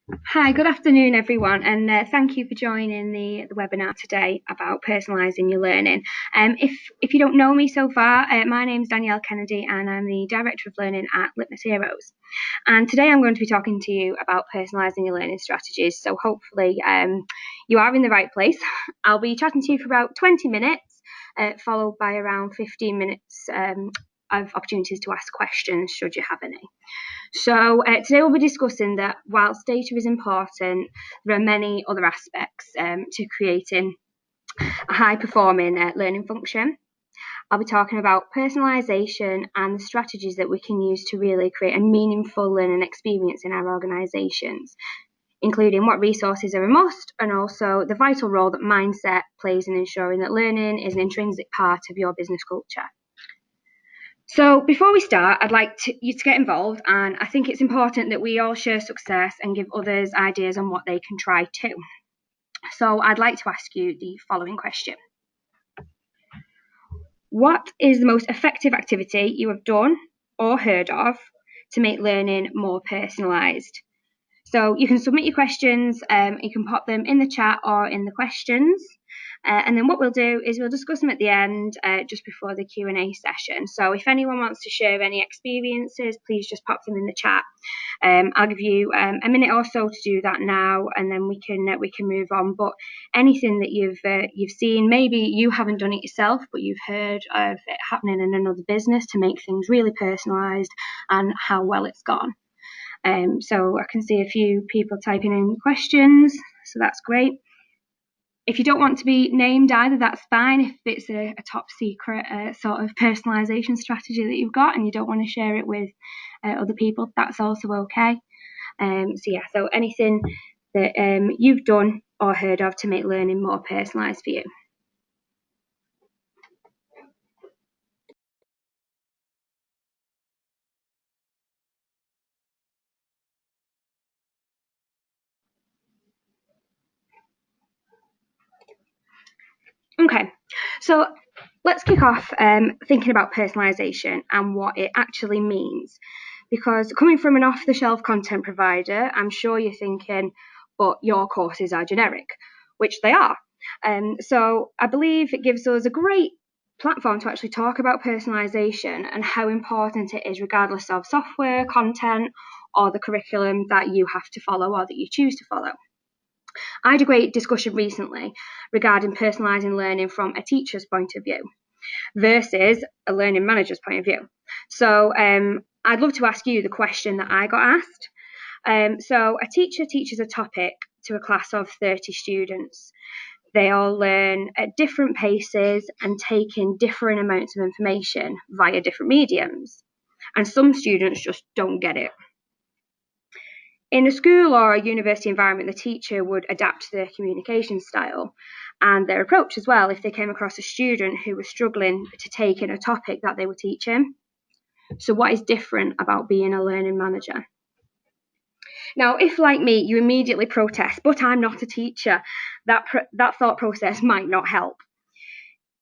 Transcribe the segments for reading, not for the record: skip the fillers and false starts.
Hi, good afternoon, everyone, and thank you for joining the webinar today about personalising your learning. If you don't know me so far, my name's Danielle Kennedy, and I'm the Director of Learning at Litmus Heroes. And today I'm going to be talking to you about personalising your learning strategies. So hopefully you are in the right place. I'll be chatting to you for about 20 minutes, followed by around 15 minutes of opportunities to ask questions should you have any. So today we'll be discussing that whilst data is important, there are many other aspects to creating a high-performing learning function. I'll be talking about personalisation and the strategies that we can use to really create a meaningful learning experience in our organisations, including what resources are a must and also the vital role that mindset plays in ensuring that learning is an intrinsic part of your business culture. So before we start, I'd like you to get involved, and I think it's important that we all share success and give others ideas on what they can try too. So I'd like to ask you the following question. What is the most effective activity you have done or heard of to make learning more personalised? So you can submit your questions, you can pop them in the chat or in the questions. And then what we'll do is we'll discuss them at the end, just before the Q&A session. So if anyone wants to share any experiences, please just pop them in the chat. I'll give you a minute or so to do that now, and then we can move on. But anything that you've seen, maybe you haven't done it yourself, but you've heard of it happening in another business to make things really personalised and how well it's gone. So I can see a few people typing in questions, so that's great. If you don't want to be named either, that's fine. If it's a top secret sort of personalisation strategy that you've got and you don't want to share it with other people, that's also okay. So anything that you've done or heard of to make learning more personalised for you. Okay, so let's kick off thinking about personalisation and what it actually means. Because coming from an off-the-shelf content provider, I'm sure you're thinking, but your courses are generic, which they are. So I believe it gives us a great platform to actually talk about personalisation and how important it is, regardless of software, content, or the curriculum that you have to follow or that you choose to follow. I had a great discussion recently regarding personalising learning from a teacher's point of view versus a learning manager's point of view. So I'd love to ask you the question that I got asked. So a teacher teaches a topic to a class of 30 students. They all learn at different paces and take in different amounts of information via different mediums. And some students just don't get it. In a school or a university environment, the teacher would adapt their communication style and their approach as well if they came across a student who was struggling to take in a topic that they were teaching. So what is different about being a learning manager? Now, if like me, you immediately protest, but I'm not a teacher, that thought process might not help.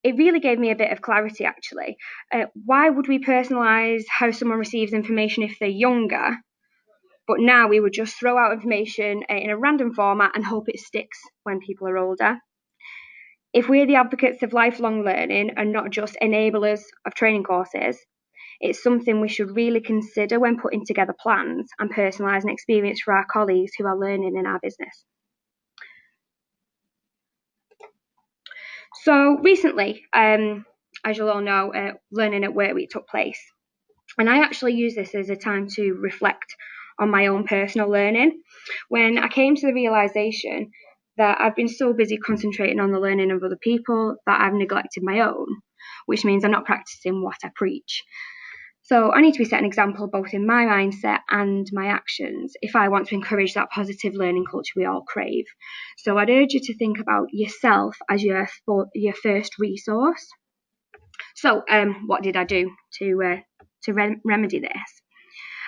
It really gave me a bit of clarity, actually. Why would we personalise how someone receives information if they're younger? But now we would just throw out information in a random format and hope it sticks when people are older. If we're the advocates of lifelong learning and not just enablers of training courses, it's something we should really consider when putting together plans and personalising experience for our colleagues who are learning in our business. So recently, as you'll all know, Learning at Work Week took place. And I actually use this as a time to reflect on my own personal learning, when I came to the realisation that I've been so busy concentrating on the learning of other people that I've neglected my own, which means I'm not practicing what I preach. So I need to be set an example both in my mindset and my actions if I want to encourage that positive learning culture we all crave. So I'd urge you to think about yourself as your first resource. So what did I do to remedy this?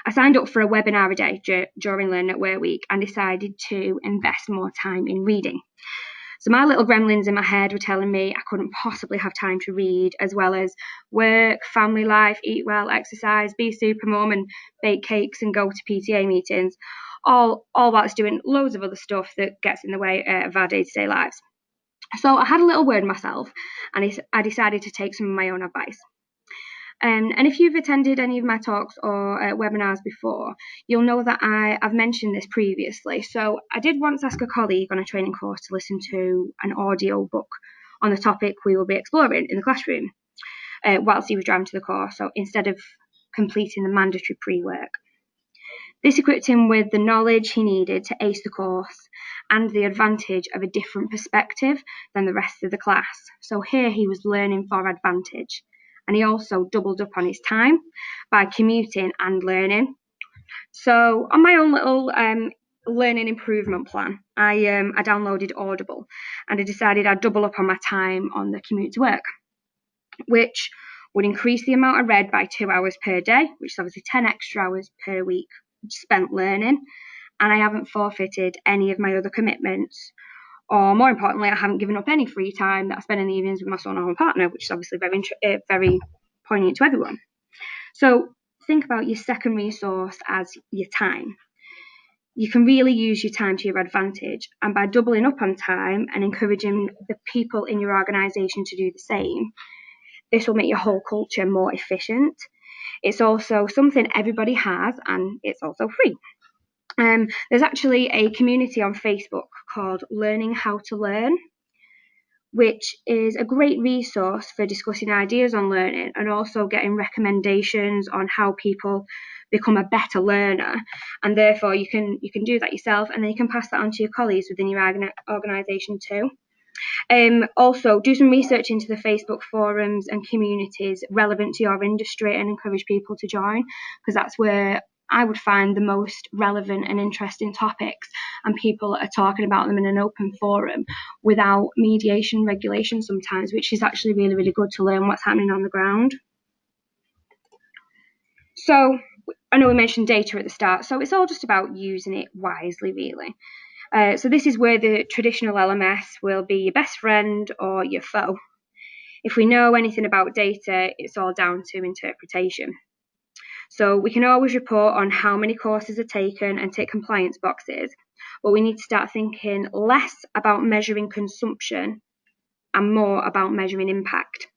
I signed up for a webinar a day during Learn at Work Week and decided to invest more time in reading. So my little gremlins in my head were telling me I couldn't possibly have time to read, as well as work, family life, eat well, exercise, be a super mum and bake cakes and go to PTA meetings. all whilst doing loads of other stuff that gets in the way of our day-to-day lives. So I had a little word myself, and I decided to take some of my own advice. And if you've attended any of my talks or webinars before, you'll know that I've mentioned this previously. So I did once ask a colleague on a training course to listen to an audio book on the topic we will be exploring in the classroom whilst he was driving to the course, so instead of completing the mandatory pre-work. This equipped him with the knowledge he needed to ace the course and the advantage of a different perspective than the rest of the class. So here he was learning for advantage. And he also doubled up on his time by commuting and learning. So on my own little learning improvement plan, I downloaded Audible, and I decided I'd double up on my time on the commute to work, which would increase the amount I read by 2 hours per day, which is obviously 10 extra hours per week spent learning, and I haven't forfeited any of my other commitments, or more importantly, I haven't given up any free time that I spend in the evenings with my son or my partner, which is obviously very poignant to everyone. So think about your second resource as your time. You can really use your time to your advantage, and by doubling up on time and encouraging the people in your organisation to do the same, this will make your whole culture more efficient. It's also something everybody has, and it's also free. There's actually a community on Facebook called Learning How to Learn, which is a great resource for discussing ideas on learning and also getting recommendations on how people become a better learner. And therefore you can do that yourself, and then you can pass that on to your colleagues within your organisation too. Also, do some research into the Facebook forums and communities relevant to your industry and encourage people to join, because that's where I would find the most relevant and interesting topics, and people are talking about them in an open forum without mediation regulation sometimes, which is actually really, really good to learn what's happening on the ground. So I know we mentioned data at the start, so it's all just about using it wisely, really. So this is where the traditional LMS will be your best friend or your foe. If we know anything about data, it's all down to interpretation. So we can always report on how many courses are taken and tick compliance boxes, but we need to start thinking less about measuring consumption and more about measuring impact.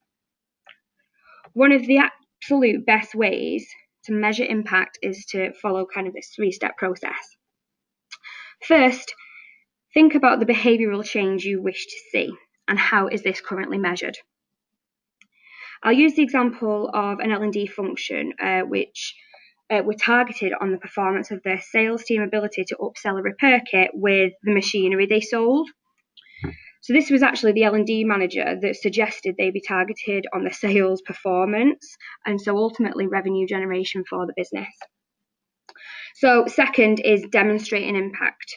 One of the absolute best ways to measure impact is to follow kind of this 3-step process. First, think about the behavioural change you wish to see and how is this currently measured. I'll use the example of an L&D function which were targeted on the performance of their sales team ability to upsell a repair kit with the machinery they sold. So this was actually the L&D manager that suggested they be targeted on the sales performance, and so ultimately revenue generation for the business. So second is demonstrating impact.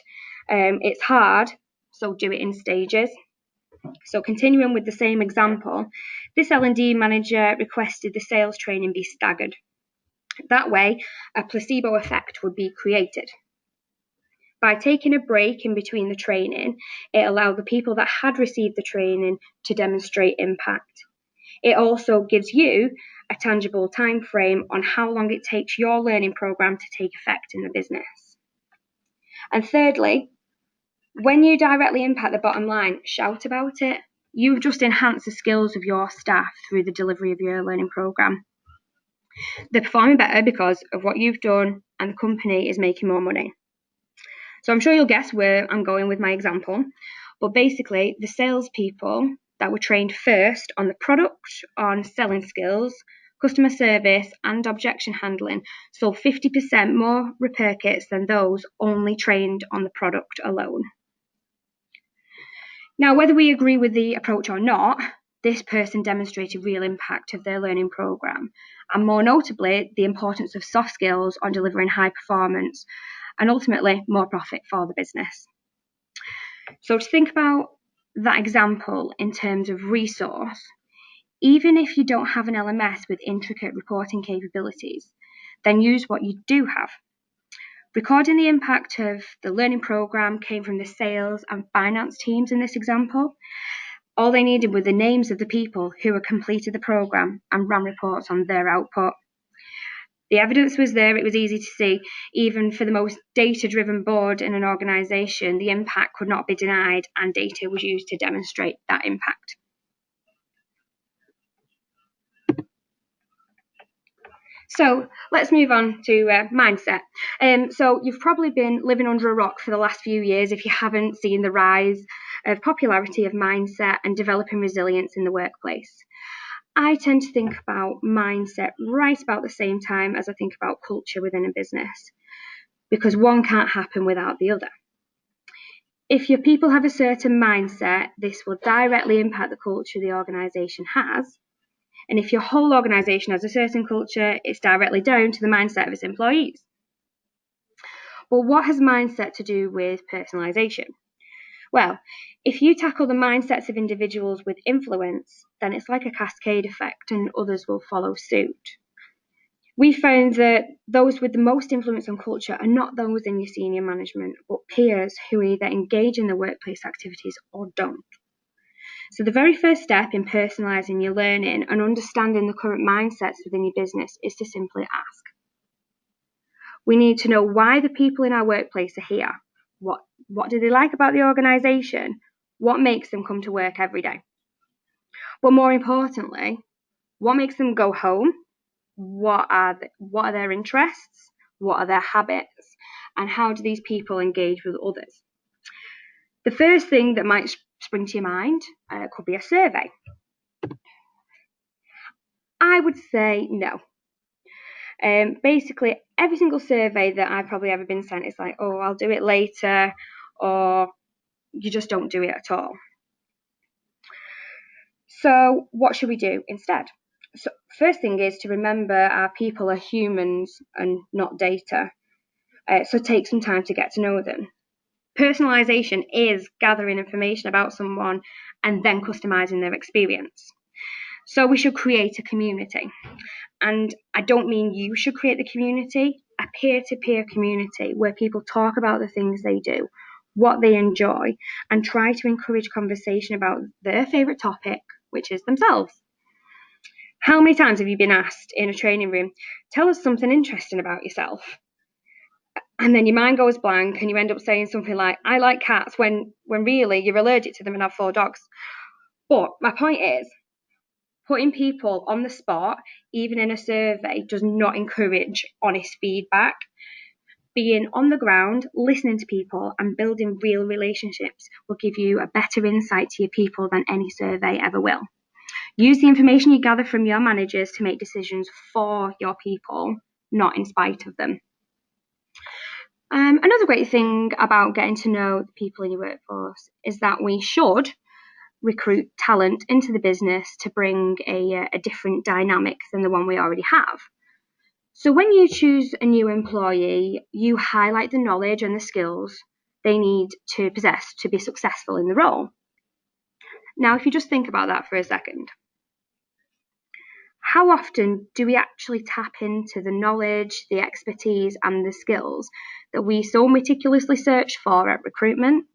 It's hard, so do it in stages. So continuing with the same example, this L&D manager requested the sales training be staggered. That way, a placebo effect would be created. By taking a break in between the training, it allowed the people that had received the training to demonstrate impact. It also gives you a tangible time frame on how long it takes your learning program to take effect in the business. And thirdly, when you directly impact the bottom line, shout about it. You've just enhanced the skills of your staff through the delivery of your learning program. They're performing better because of what you've done, and the company is making more money. So I'm sure you'll guess where I'm going with my example, but basically the salespeople that were trained first on the product, on selling skills, customer service and objection handling sold 50% more repair kits than those only trained on the product alone. Now, whether we agree with the approach or not, this person demonstrated real impact of their learning program, and more notably, the importance of soft skills on delivering high performance and ultimately more profit for the business. So to think about that example in terms of resource, even if you don't have an LMS with intricate reporting capabilities, then use what you do have. Recording the impact of the learning program came from the sales and finance teams in this example. All they needed were the names of the people who had completed the program and ran reports on their output. The evidence was there, it was easy to see. Even for the most data-driven board in an organisation, the impact could not be denied, and data was used to demonstrate that impact. So let's move on to mindset. So you've probably been living under a rock for the last few years if you haven't seen the rise of popularity of mindset and developing resilience in the workplace. I tend to think about mindset right about the same time as I think about culture within a business, because one can't happen without the other. If your people have a certain mindset, this will directly impact the culture the organisation has. And if your whole organisation has a certain culture, it's directly down to the mindset of its employees. Well, what has mindset to do with personalisation? Well, if you tackle the mindsets of individuals with influence, then it's like a cascade effect and others will follow suit. We found that those with the most influence on culture are not those in your senior management, but peers who either engage in the workplace activities or don't. So the very first step in personalising your learning and understanding the current mindsets within your business is to simply ask. We need to know why the people in our workplace are here. What do they like about the organisation? What makes them come to work every day? But more importantly, what makes them go home? What are their interests? What are their habits? And how do these people engage with others? The first thing that might spring to your mind could be a survey. I would say no. Basically, every single survey that I've probably ever been sent is like, oh, I'll do it later, or you just don't do it at all. So what should we do instead? So first thing is to remember our people are humans and not data. So take some time to get to know them. Personalisation is gathering information about someone and then customising their experience. So we should create a community. And I don't mean you should create the community, a peer-to-peer community where people talk about the things they do, what they enjoy, and try to encourage conversation about their favourite topic, which is themselves. How many times have you been asked in a training room, tell us something interesting about yourself? And then your mind goes blank and you end up saying something like, I like cats, when really you're allergic to them and have 4 dogs. But my point is, putting people on the spot, even in a survey, does not encourage honest feedback. Being on the ground, listening to people and building real relationships will give you a better insight to your people than any survey ever will. Use the information you gather from your managers to make decisions for your people, not in spite of them. Another great thing about getting to know the people in your workforce is that we should recruit talent into the business to bring a different dynamic than the one we already have. So when you choose a new employee, you highlight the knowledge and the skills they need to possess to be successful in the role. Now, if you just think about that for a second, how often do we actually tap into the knowledge, the expertise, and the skills that we so meticulously search for at recruitment?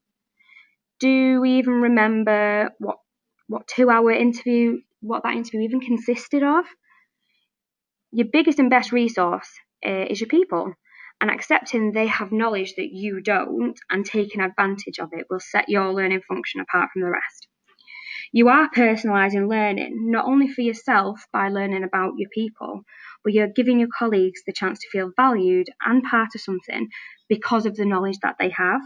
Do we even remember what that interview even consisted of? Your biggest and best resource is your people, and accepting they have knowledge that you don't and taking advantage of it will set your learning function apart from the rest. You are personalising learning, not only for yourself by learning about your people, but you're giving your colleagues the chance to feel valued and part of something because of the knowledge that they have.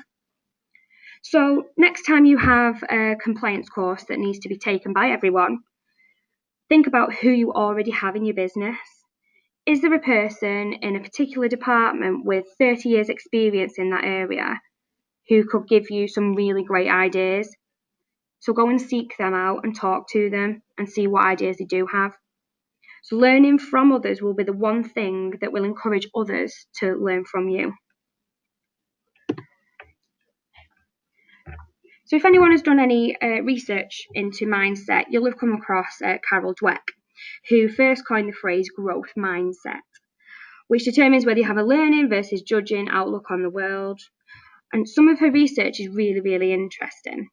So next time you have a compliance course that needs to be taken by everyone, think about who you already have in your business. Is there a person in a particular department with 30 years experience in that area who could give you some really great ideas? So go and seek them out and talk to them and see what ideas they do have. So learning from others will be the one thing that will encourage others to learn from you. So if anyone has done any research into mindset, you'll have come across Carol Dweck, who first coined the phrase growth mindset, which determines whether you have a learning versus judging outlook on the world. And some of her research is really, really interesting.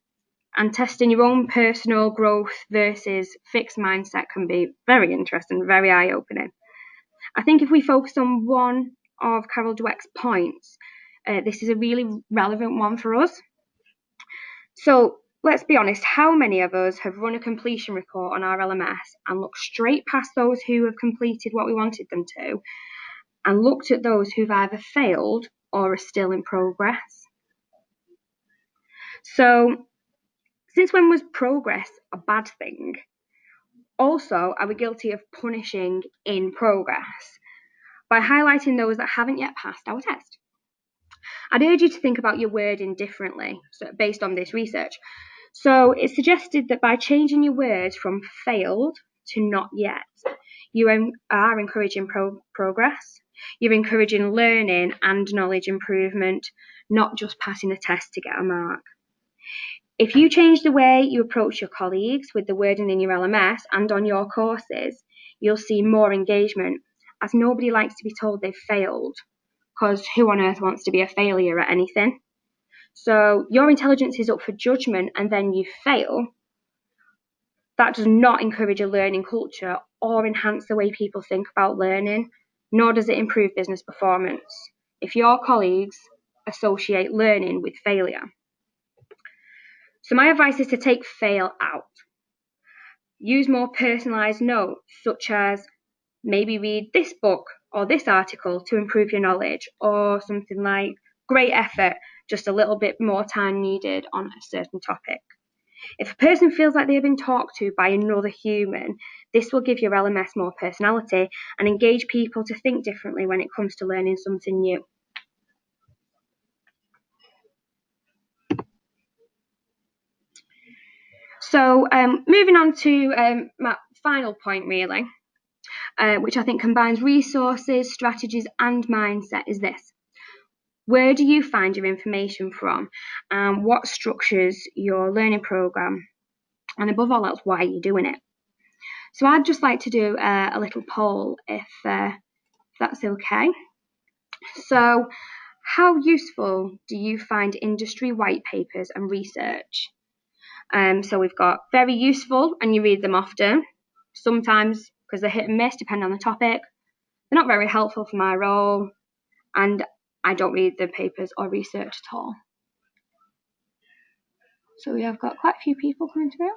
And testing your own personal growth versus fixed mindset can be very interesting, very eye-opening. I think if we focus on one of Carol Dweck's points, this is a really relevant one for us. So let's be honest, how many of us have run a completion report on our LMS and looked straight past those who have completed what we wanted them to and looked at those who've either failed or are still in progress? So since when was progress a bad thing? Also, are we guilty of punishing in progress by highlighting those that haven't yet passed our test? I'd urge you to think about your wording differently based on this research. So it's suggested that by changing your words from failed to not yet, you are encouraging progress. You're encouraging learning and knowledge improvement, not just passing a test to get a mark. If you change the way you approach your colleagues with the wording in your LMS and on your courses, you'll see more engagement, as nobody likes to be told they've failed, because who on earth wants to be a failure at anything? So your intelligence is up for judgment and then you fail. That does not encourage a learning culture or enhance the way people think about learning, nor does it improve business performance if your colleagues associate learning with failure. So my advice is to take fail out. Use more personalised notes, such as maybe read this book or this article to improve your knowledge, or something like great effort, just a little bit more time needed on a certain topic. If a person feels like they've been talked to by another human, this will give your LMS more personality and engage people to think differently when it comes to learning something new. So moving on to my final point, really, which I think combines resources, strategies, and mindset, is this. Where do you find your information from? What structures your learning program? And above all else, why are you doing it? So I'd just like to do a little poll, if that's okay. So how useful do you find industry white papers and research? So we've got very useful, and you read them often. Sometimes, because they're hit and miss, depending on the topic. They're not very helpful for my role, and I don't read the papers or research at all. So we have got quite a few people coming through.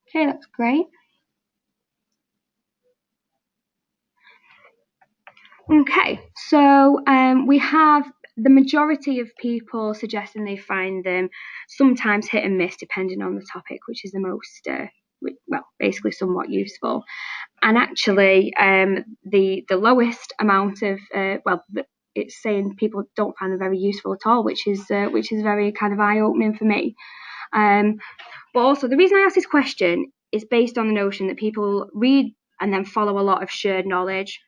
Okay, that's great. Okay, so we have the majority of people suggesting they find them sometimes hit and miss depending on the topic, which is the most, well, basically somewhat useful. And actually, the lowest amount of, it's saying people don't find them very useful at all, which is very kind of eye-opening for me. But also, the reason I ask this question is based on the notion that people read and then follow a lot of shared knowledge.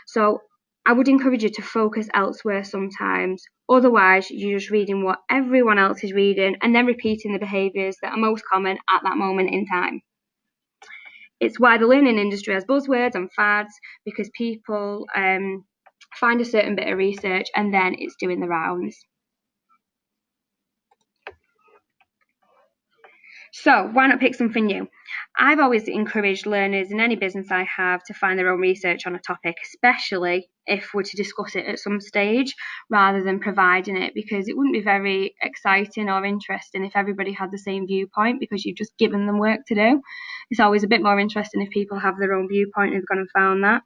So I would encourage you to focus elsewhere sometimes. Otherwise, you're just reading what everyone else is reading and then repeating the behaviours that are most common at that moment in time. It's why the learning industry has buzzwords and fads, because people find a certain bit of research and then it's doing the rounds. So why not pick something new? I've always encouraged learners in any business I have to find their own research on a topic, especially if we're to discuss it at some stage rather than providing it, because it wouldn't be very exciting or interesting if everybody had the same viewpoint because you've just given them work to do. It's always a bit more interesting if people have their own viewpoint and have gone and found that.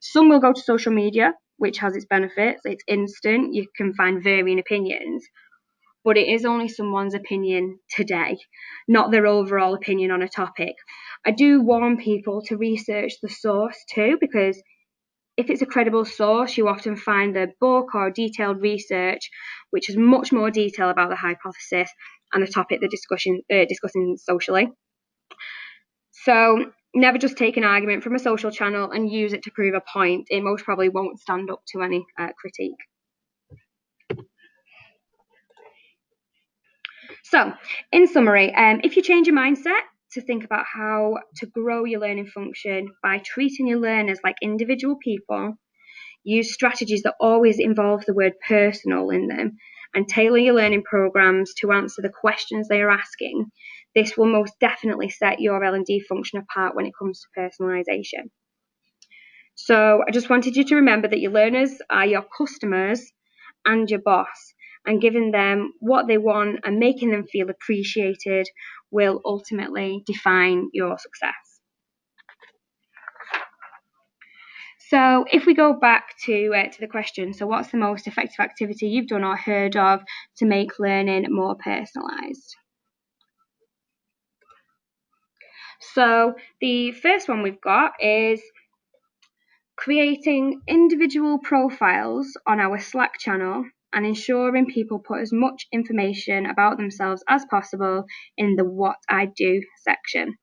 Some will go to social media, which has its benefits. It's instant. You can find varying opinions. But it is only someone's opinion today, not their overall opinion on a topic. I do warn people to research the source too, because if it's a credible source, you often find a book or detailed research which has much more detail about the hypothesis and the topic they're discussing socially. So never just take an argument from a social channel and use it to prove a point. It most probably won't stand up to any critique. So, in summary, if you change your mindset to think about how to grow your learning function by treating your learners like individual people, use strategies that always involve the word personal in them, and tailor your learning programs to answer the questions they are asking, this will most definitely set your L&D function apart when it comes to personalisation. So I just wanted you to remember that your learners are your customers and your boss, and giving them what they want and making them feel appreciated will ultimately define your success. So if we go back to the question, so what's the most effective activity you've done or heard of to make learning more personalised? So the first one we've got is creating individual profiles on our Slack channel and ensuring people put as much information about themselves as possible in the what I do section.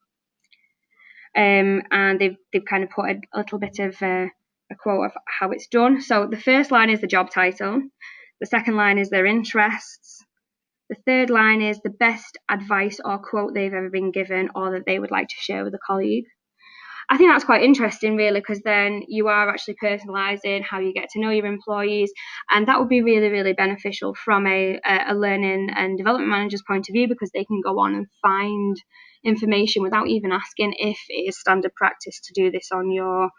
And they've kind of put a little bit of a quote of how it's done. So the first line is the job title. The second line is their interests. The third line is the best advice or quote they've ever been given or that they would like to share with a colleague. I think that's quite interesting, really, because then you are actually personalising how you get to know your employees, and that would be really, really beneficial from a learning and development manager's point of view, because they can go on and find information without even asking if it is standard practice to do this on your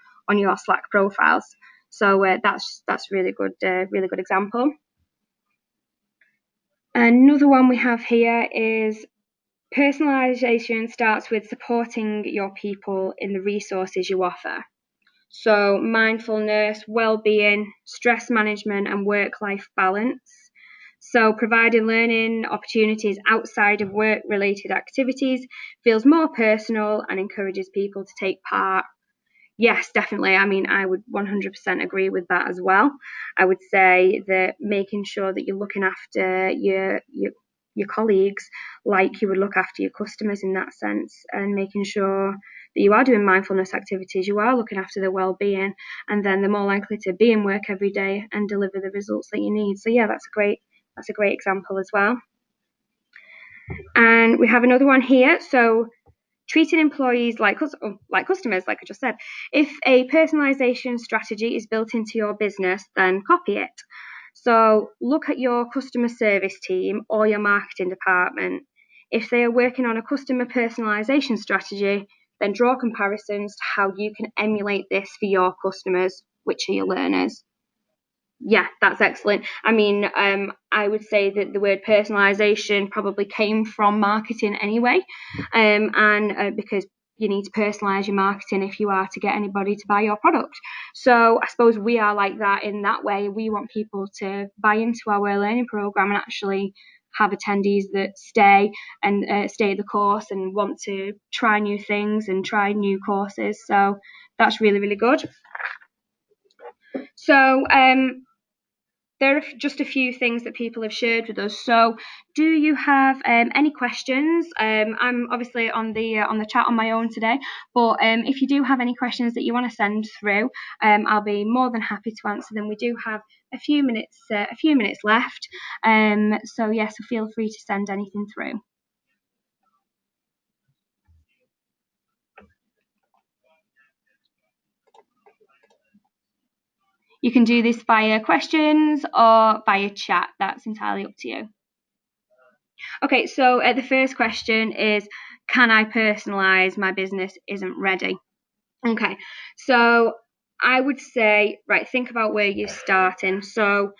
Slack profiles. So that's really good example. Another one we have here is personalisation starts with supporting your people in the resources you offer. So mindfulness, well-being, stress management and work-life balance. So providing learning opportunities outside of work-related activities feels more personal and encourages people to take part. Yes, definitely. I mean, I would 100% agree with that as well. I would say that making sure that you're looking after your colleagues like you would look after your customers in that sense, and making sure that you are doing mindfulness activities, you are looking after their well-being, and then they're more likely to be in work every day and deliver the results that you need. So yeah, that's a great example as well. And we have another one here. So treating employees like customers, like I just said. If a personalisation strategy is built into your business, then copy it. So look at your customer service team or your marketing department. If they are working on a customer personalisation strategy, then draw comparisons to how you can emulate this for your customers, which are your learners. Yeah, that's excellent. I mean, I would say that the word personalisation probably came from marketing anyway, and because you need to personalise your marketing if you are to get anybody to buy your product. So I suppose we are like that in that way. We want people to buy into our learning programme and actually have attendees that stay the course and want to try new things and try new courses. So that's really, really good. So there are just a few things that people have shared with us. So do you have any questions? I'm obviously on the chat on my own today, but if you do have any questions that you want to send through, I'll be more than happy to answer them. We do have a few minutes left, so yes, feel free to send anything through. You can do this via questions or via chat. That's entirely up to you. Okay, so the first question is, can I personalise? My business isn't ready. Okay, so I would say, right, think about where you're starting. So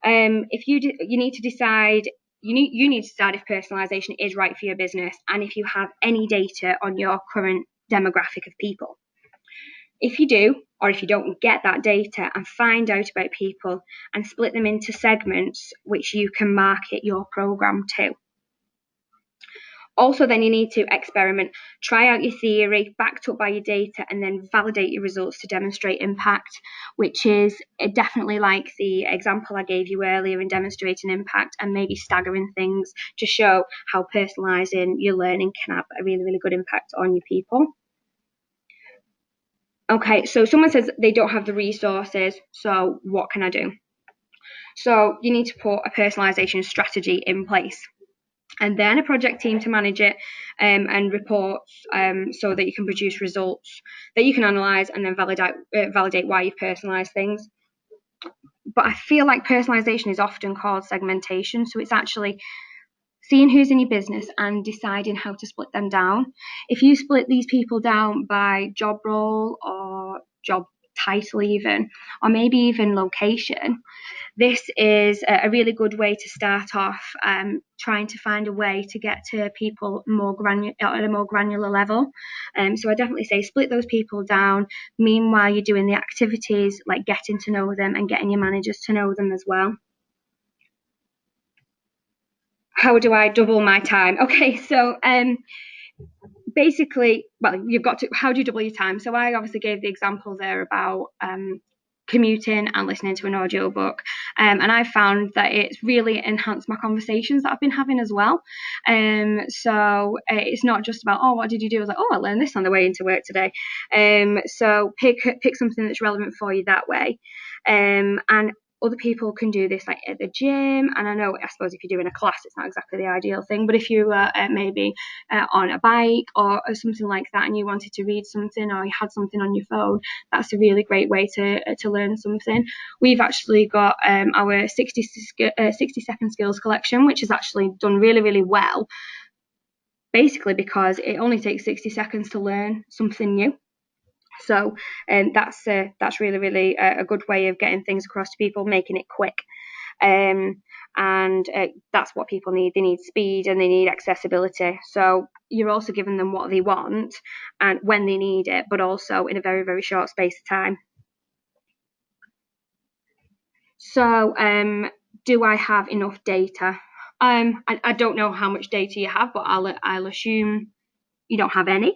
if you need to decide, you need to decide if personalisation is right for your business and if you have any data on your current demographic of people. If you do, or if you don't get that data and find out about people and split them into segments which you can market your program to. Also, then you need to experiment, try out your theory, backed up by your data, and then validate your results to demonstrate impact, which is definitely like the example I gave you earlier in demonstrating impact and maybe staggering things to show how personalising your learning can have a really, really good impact on your people. Okay, so someone says they don't have the resources, so what can I do? So you need to put a personalisation strategy in place, and then a project team to manage it, and reports, so that you can produce results that you can analyse and then validate why you've personalised things. But I feel like personalisation is often called segmentation, so it's actually seeing who's in your business and deciding how to split them down. If you split these people down by job role or job title even, or maybe even location, this is a really good way to start off trying to find a way to get to people at a more granular level. So I definitely say split those people down. Meanwhile, you're doing the activities like getting to know them and getting your managers to know them as well. How do I double my time? Okay, so basically, well, you've got to, how do you double your time? So I obviously gave the example there about commuting and listening to an audiobook, and I found that it's really enhanced my conversations that I've been having as well. So it's not just about, oh, what did you do? I was like, oh, I learned this on the way into work today. So pick something that's relevant for you that way. And other people can do this like at the gym, and I suppose if you're doing a class it's not exactly the ideal thing, but if you are maybe on a bike or something like that and you wanted to read something or you had something on your phone, that's a really great way to learn something. We've actually got our 60-second skills collection, which has actually done really, really well, basically because it only takes 60 seconds to learn something new. So that's really, really a good way of getting things across to people, making it quick. And that's what people need. They need speed and they need accessibility. So you're also giving them what they want and when they need it, but also in a very, very short space of time. So do I have enough data? I don't know how much data you have, but I'll assume you don't have any.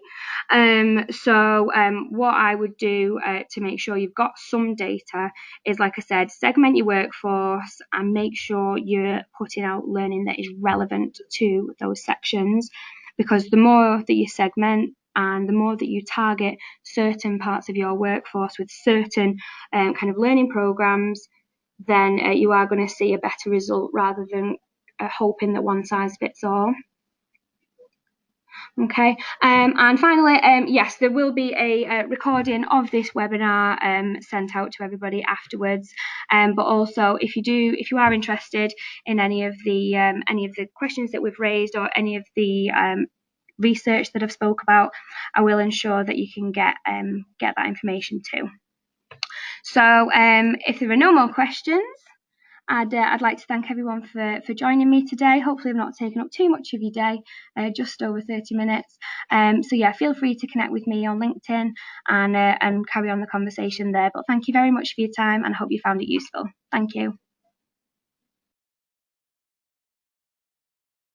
So what I would do to make sure you've got some data is, like I said, segment your workforce and make sure you're putting out learning that is relevant to those sections, because the more that you segment and the more that you target certain parts of your workforce with certain kind of learning programs, then you are going to see a better result rather than hoping that one size fits all. Okay, and finally, yes, there will be a recording of this webinar sent out to everybody afterwards. But also, if you are interested in any of the questions that we've raised or any of the research that I've spoke about, I will ensure that you can get that information too. So, if there are no more questions, I'd like to thank everyone for joining me today. Hopefully I've not taken up too much of your day, just over 30 minutes. So yeah, feel free to connect with me on LinkedIn and carry on the conversation there. But thank you very much for your time and I hope you found it useful. Thank you.